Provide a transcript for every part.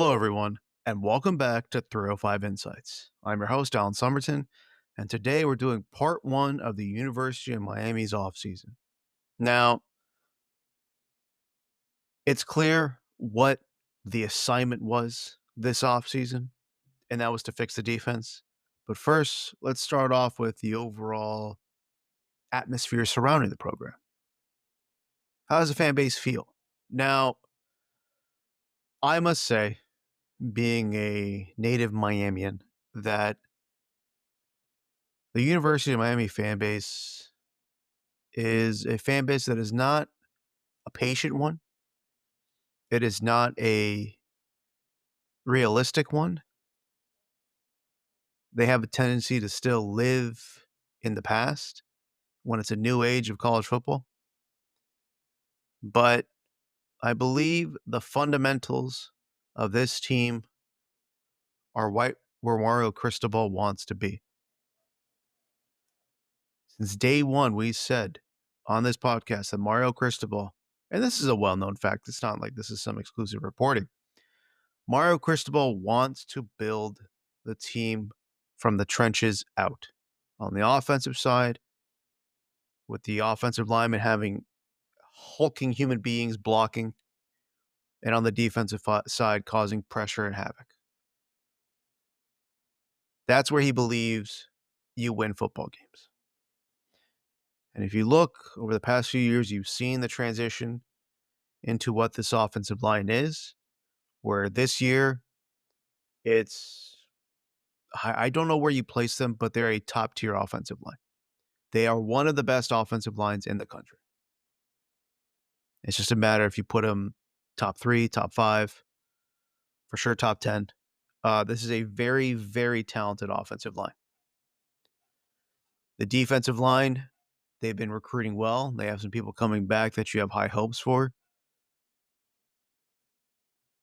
Hello, everyone, and welcome back to 305 Insights. I'm your host, Alan Somerton, and today we're doing part one of the University of Miami's offseason. Now, it's clear what the assignment was this offseason, and that was to fix the defense. But first, let's start off with the overall atmosphere surrounding the program. How does the fan base feel? Now, I must say, being a native Miamian, that the University of Miami fan base is a fan base that is not a patient one. It is not a realistic one. They have a tendency to still live in the past when it's a new age of college football. But I believe the fundamentals of this team are right where Mario Cristobal wants to be. Since day one, we said on this podcast that Mario Cristobal, and this is a well-known fact, it's not like this is some exclusive reporting. Mario Cristobal wants to build the team from the trenches out. On the offensive side, with the offensive linemen having hulking human beings blocking, and on the defensive side, causing pressure and havoc. That's where he believes you win football games. And if you look over the past few years, you've seen the transition into what this offensive line is, where this year I don't know where you place them, but they're a top tier offensive line. They are one of the best offensive lines in the country. It's just a matter if you put them top 3, top 5, for sure top 10. This is a very, very talented offensive line. The defensive line, they've been recruiting well. They have some people coming back that you have high hopes for,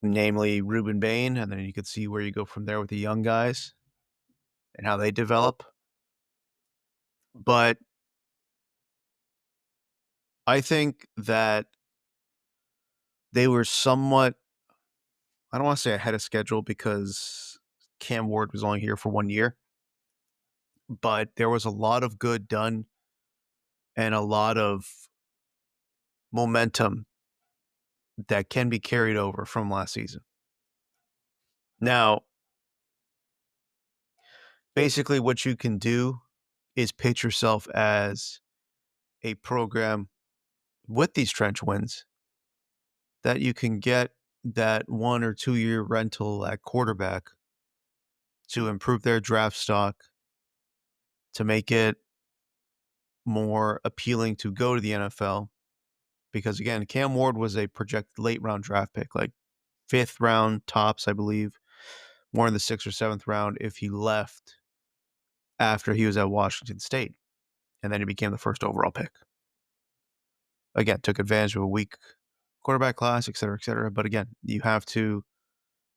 namely Ruben Bain, and then you could see where you go from there with the young guys and how they develop. But I think that they were somewhat, I don't want to say ahead of schedule because Cam Ward was only here for 1 year, but there was a lot of good done and a lot of momentum that can be carried over from last season. Now, basically what you can do is pitch yourself as a program with these trench wins that you can get that 1 or 2 year rental at quarterback to improve their draft stock, to make it more appealing to go to the NFL. Because again, Cam Ward was a projected late round draft pick, like 5th round tops, I believe, more in the 6th or 7th round if he left after he was at Washington State. And then he became the first overall pick. Again, took advantage of a weak quarterback class, et cetera, et cetera. But again, you have to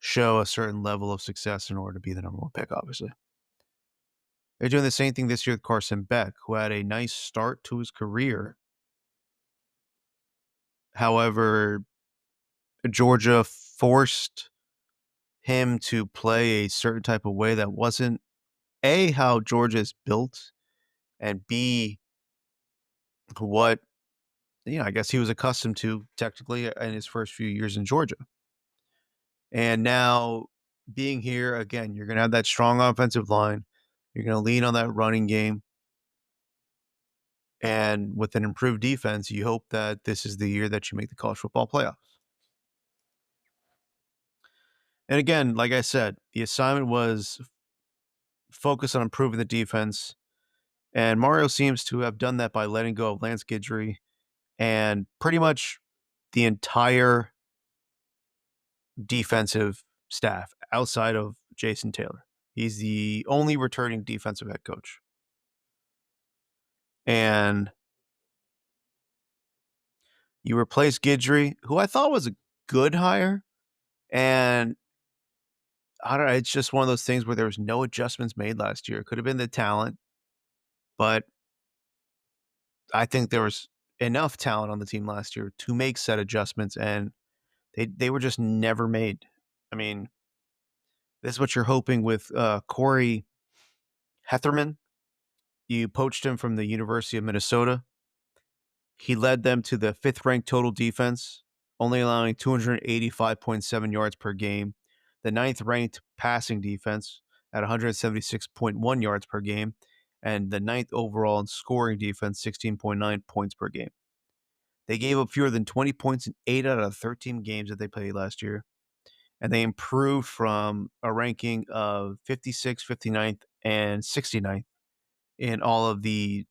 show a certain level of success in order to be the number 1 pick, obviously. They're doing the same thing this year with Carson Beck, who had a nice start to his career. However, Georgia forced him to play a certain type of way that wasn't A, how Georgia is built, and B, what, I guess he was accustomed to technically in his first few years in Georgia. And now being here, again, you're going to have that strong offensive line. You're going to lean on that running game. And with an improved defense, you hope that this is the year that you make the college football playoffs. And again, like I said, the assignment was focus on improving the defense. And Mario seems to have done that by letting go of Lance Guidry and pretty much the entire defensive staff outside of Jason Taylor. He's the only returning defensive head coach. And you replace Guidry, who I thought was a good hire. And I don't know, it's just one of those things where there was no adjustments made last year. It could have been the talent, but I think there was enough talent on the team last year to make said adjustments, and they were just never made. I mean, this is what you're hoping with Corey Hetherman. You poached him from the University of Minnesota. He led them to the fifth ranked total defense, only allowing 285.7 yards per game, the ninth ranked passing defense at 176.1 yards per game, and the ninth overall in scoring defense, 16.9 points per game. They gave up fewer than 20 points in 8 out of 13 games that they played last year, and they improved from a ranking of 56th, 59th, and 69th in all of the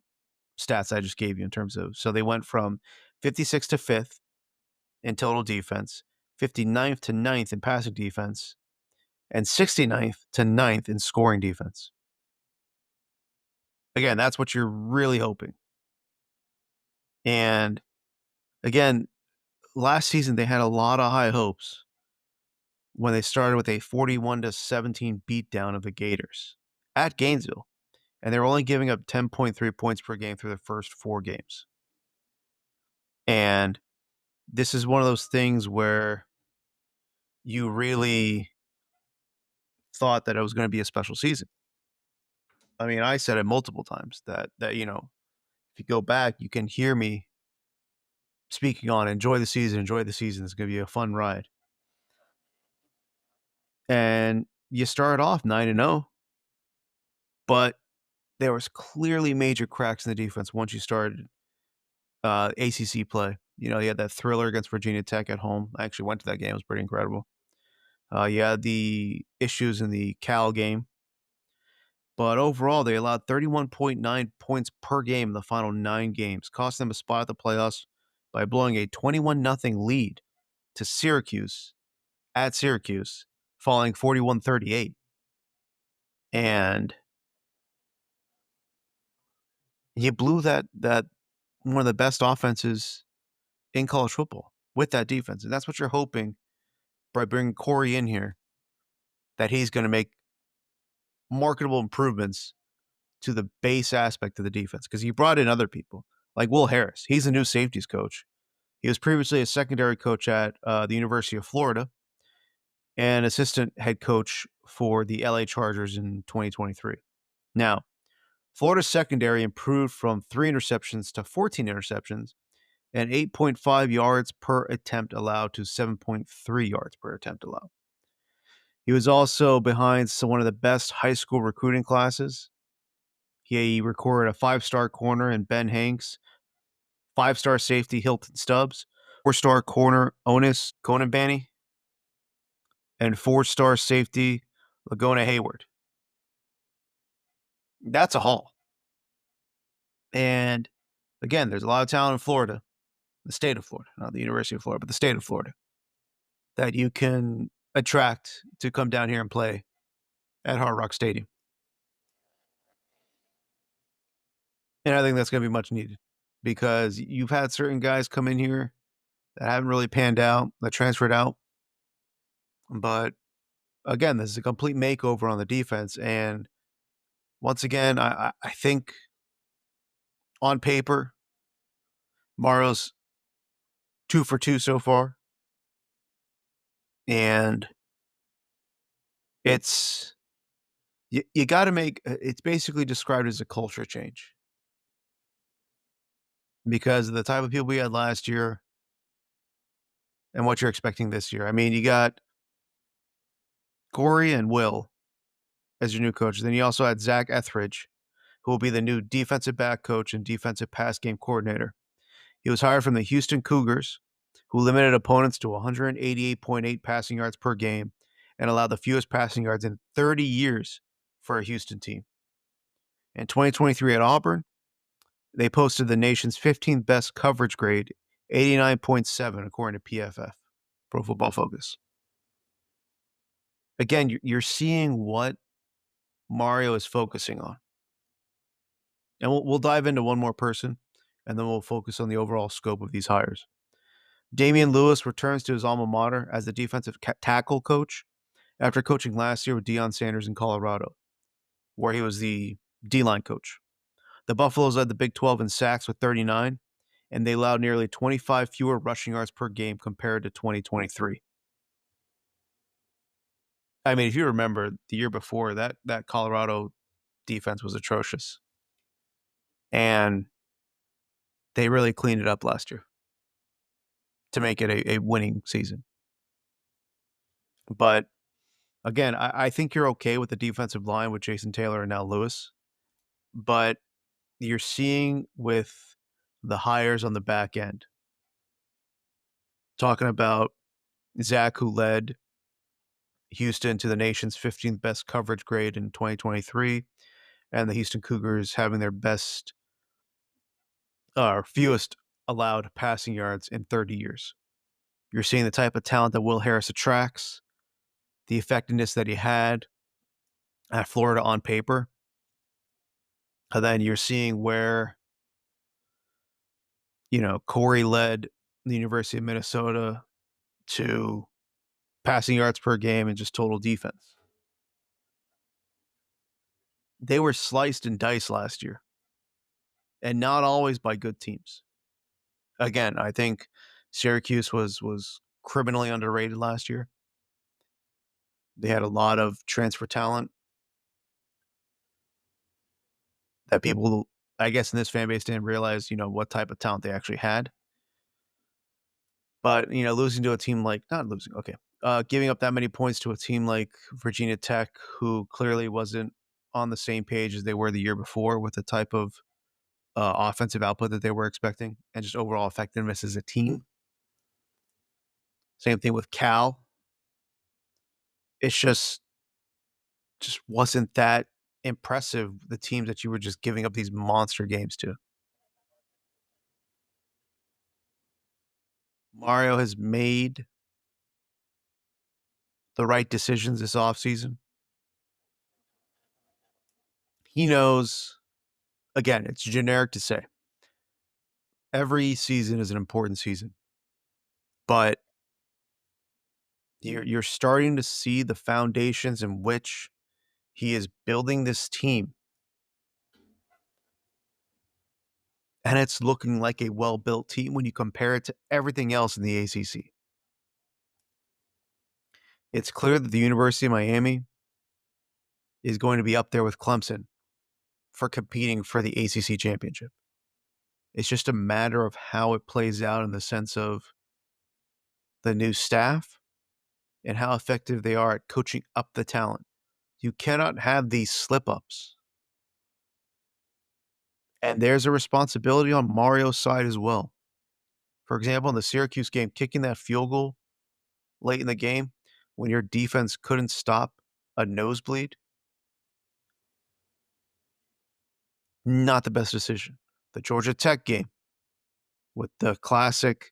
stats I just gave you in terms of. So they went from 56th to 5th in total defense, 59th to 9th in passing defense, and 69th to 9th in scoring defense. Again, that's what you're really hoping. And again, last season they had a lot of high hopes when they started with a 41-17 beatdown of the Gators at Gainesville. And they were only giving up 10.3 points per game through the first 4 games. And this is one of those things where you really thought that it was going to be a special season. I mean, I said it multiple times that if you go back, you can hear me speaking on enjoy the season, It's going to be a fun ride. And you started off 9-0, but there was clearly major cracks in the defense once you started ACC play. You had that thriller against Virginia Tech at home. I actually went to that game. It was pretty incredible. You had the issues in the Cal game. But overall, they allowed 31.9 points per game in the final 9 games, costing them a spot at the playoffs by blowing a 21-0 lead to Syracuse at Syracuse, falling 41-38. And you blew that one of the best offenses in college football with that defense. And that's what you're hoping by bringing Corey in here, that he's going to make marketable improvements to the base aspect of the defense, because you brought in other people like Will Harris. He's a new safeties coach. He was previously a secondary coach at the University of Florida and assistant head coach for the LA Chargers in 2023. Now, Florida's secondary improved from 3 interceptions to 14 interceptions and 8.5 yards per attempt allowed to 7.3 yards per attempt allowed. He was also behind one of the best high school recruiting classes. He recorded a 5-star corner in Ben Hanks, 5-star safety Hilton Stubbs, 4-star corner Onis Konanbanny, and 4-star safety Laguna Hayward. That's a haul. And again, there's a lot of talent in Florida, the state of Florida, not the University of Florida, but the state of Florida, that you can attract to come down here and play at Hard Rock Stadium. And I think that's going to be much needed, because you've had certain guys come in here that haven't really panned out, that transferred out. But again, this is a complete makeover on the defense. And once again, I think on paper, Mario's 2 for 2 so far. And it's, you got to make, it's basically described as a culture change, because of the type of people we had last year and what you're expecting this year. I mean, you got Corey and Will as your new coaches. Then you also had Zach Etheridge, who will be the new defensive back coach and defensive pass game coordinator. He was hired from the Houston Cougars, who limited opponents to 188.8 passing yards per game and allowed the fewest passing yards in 30 years for a Houston team. In 2023 at Auburn, they posted the nation's 15th best coverage grade, 89.7, according to PFF, Pro Football Focus. Again, you're seeing what Mario is focusing on. And we'll dive into one more person, and then we'll focus on the overall scope of these hires. Damian Lewis returns to his alma mater as the defensive tackle coach after coaching last year with Deion Sanders in Colorado, where he was the D-line coach. The Buffaloes led the Big 12 in sacks with 39, and they allowed nearly 25 fewer rushing yards per game compared to 2023. I mean, if you remember the year before, that Colorado defense was atrocious, and they really cleaned it up last year to make it a winning season. But again, I think you're okay with the defensive line with Jason Taylor and now Lewis, but you're seeing with the hires on the back end, talking about Zach, who led Houston to the nation's 15th best coverage grade in 2023, and the Houston Cougars having their best fewest allowed passing yards in 30 years. You're seeing the type of talent that Will Harris attracts, the effectiveness that he had at Florida on paper. And then you're seeing where, Corey led the University of Minnesota to passing yards per game and just total defense. They were sliced and diced last year, and not always by good teams. Again, I think Syracuse was criminally underrated last year. They had a lot of transfer talent that people, I guess, in this fan base didn't realize, what type of talent they actually had. But, losing to a team like, not losing, okay, giving up that many points to a team like Virginia Tech, who clearly wasn't on the same page as they were the year before with the type of offensive output that they were expecting and just overall effectiveness as a team. Same thing with Cal. It's just wasn't that impressive, the teams that you were just giving up these monster games to. Mario has made the right decisions this offseason. He knows, again, it's generic to say, every season is an important season, but you're starting to see the foundations in which he is building this team. And it's looking like a well-built team when you compare it to everything else in the ACC. It's clear that the University of Miami is going to be up there with Clemson for competing for the ACC championship. It's just a matter of how it plays out in the sense of the new staff and how effective they are at coaching up the talent. You cannot have these slip-ups. And there's a responsibility on Mario's side as well. For example, in the Syracuse game, kicking that field goal late in the game when your defense couldn't stop a nosebleed, not the best decision. The Georgia Tech game with the classic,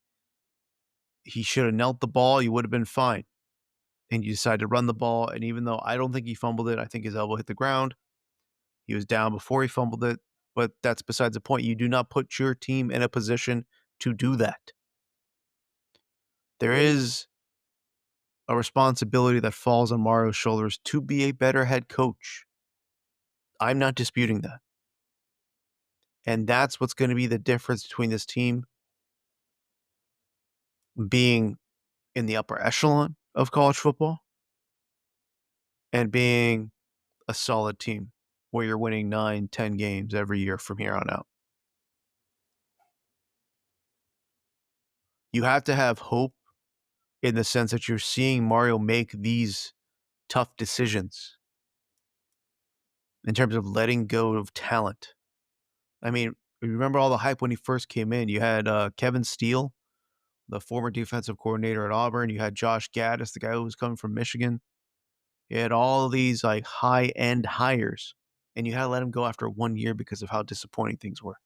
he should have knelt the ball, you would have been fine. And you decide to run the ball. And even though I don't think he fumbled it, I think his elbow hit the ground. He was down before he fumbled it. But that's besides the point. You do not put your team in a position to do that. There is a responsibility that falls on Mario's shoulders to be a better head coach. I'm not disputing that. And that's what's going to be the difference between this team being in the upper echelon of college football and being a solid team where you're winning 9-10 games every year from here on out. You have to have hope in the sense that you're seeing Mario make these tough decisions in terms of letting go of talent. I mean, remember all the hype when he first came in. You had Kevin Steele, the former defensive coordinator at Auburn. You had Josh Gaddis, the guy who was coming from Michigan. You had all these like high-end hires, and you had to let him go after 1 year because of how disappointing things were.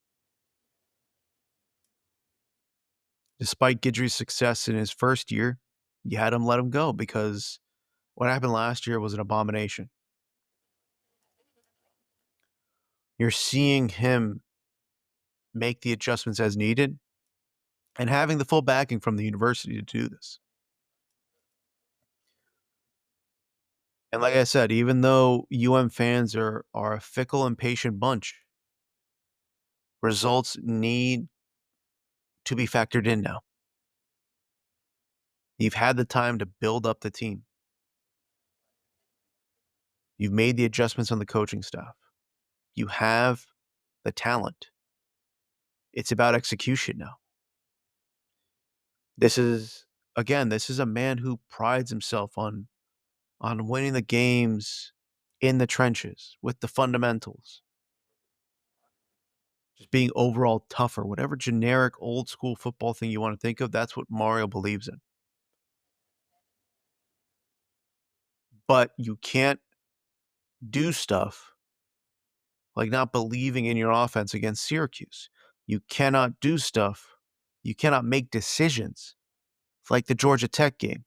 Despite Guidry's success in his first year, you had him let him go because what happened last year was an abomination. You're seeing him make the adjustments as needed and having the full backing from the university to do this. And like I said, even though fans are a fickle and patient bunch, results need to be factored in now. You've had the time to build up the team. You've made the adjustments on the coaching staff. You have the talent. It's about execution now. This is a man who prides himself on winning the games in the trenches with the fundamentals, just being overall tougher, whatever generic old school football thing you want to think of, that's what Mario believes in. But you can't do stuff like not believing in your offense against Syracuse. You cannot do stuff. You cannot make decisions like the Georgia Tech game.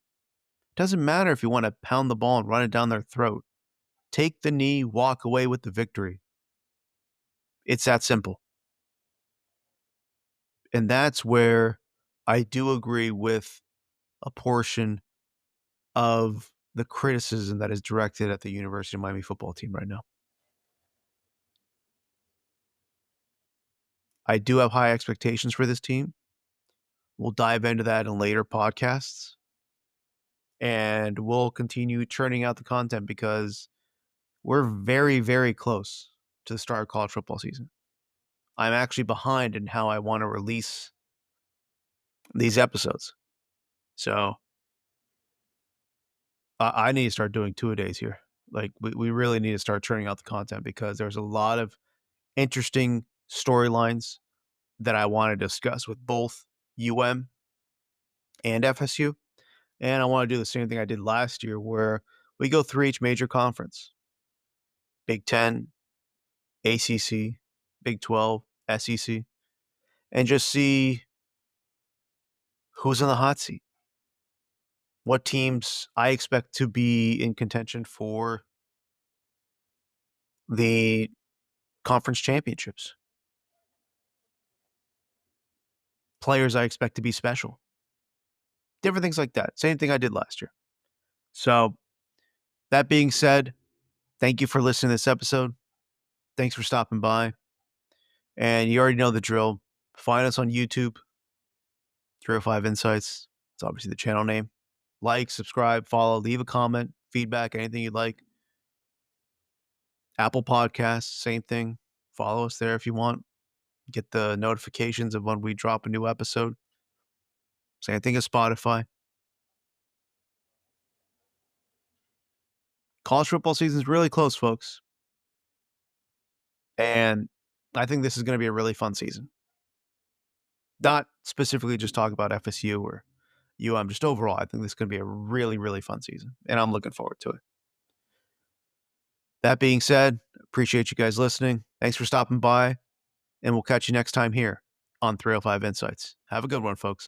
It doesn't matter if you want to pound the ball and run it down their throat. Take the knee, walk away with the victory. It's that simple. And that's where I do agree with a portion of the criticism that is directed at the University of Miami football team right now. I do have high expectations for this team. We'll dive into that in later podcasts. And we'll continue churning out the content because we're very, very close to the start of college football season. I'm actually behind in how I want to release these episodes. So I need to start doing 2-a-days here. Like we really need to start churning out the content because there's a lot of interesting storylines that I want to discuss with both UM and FSU. And I want to do the same thing I did last year where we go through each major conference. Big 10, ACC, Big 12, SEC, and just see who's in the hot seat. What teams I expect to be in contention for the conference championships. Players I expect to be special. Different things like that. Same thing I did last year. So, that being said, thank you for listening to this episode. Thanks for stopping by. And you already know the drill. Find us on YouTube, 305 Insights. It's obviously the channel name. Like, subscribe, follow, leave a comment, feedback, anything you'd like. Apple Podcasts, same thing. Follow us there if you want. Get the notifications of when we drop a new episode. Same thing as Spotify. College football season is really close, folks. And I think this is going to be a really fun season. Not specifically just talk about FSU or UM, just overall. I think this is going to be a really, really fun season. And I'm looking forward to it. That being said, appreciate you guys listening. Thanks for stopping by. And we'll catch you next time here on 305 Insights. Have a good one, folks.